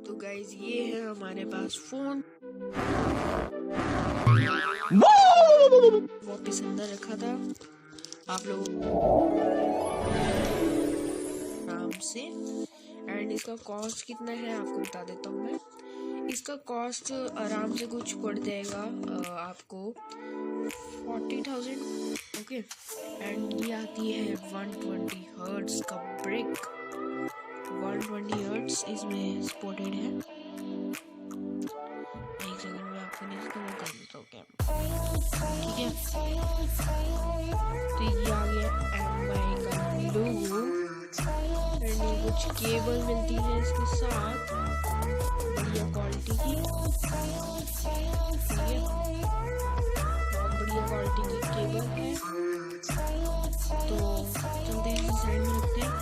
तो गाइज ये है हमारे पास फोन, वापिस अंदर रखा था आप लोग आराम से। एंड इसका कॉस्ट कितना है आपको बता देता हूँ मैं। इसका कॉस्ट आराम से कुछ पड़ जाएगा आपको 40,000। ओके। एंड ये आती है 120 हर्ट्ज का ब्रेक, 120 हर्ट्ज इसमें सपोर्टेड है। एक सेकंड में आपको नहीं इसका कर देता हूँ कैमरा, ठीक है। तो ये आ गया MI का लोगो एंड ये कुछ केबल मिलती है इसके साथ, बढ़िया क्वालिटी की, ठीक है, बहुत बढ़िया क्वालिटी की केबल है। तो चलते हैं साइड में रखते हैं।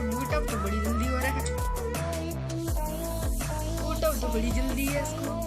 बूटअप तो बड़ी जल्दी हो रहा है, बूटअप तो बड़ी जल्दी है इसको।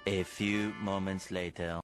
A few moments later.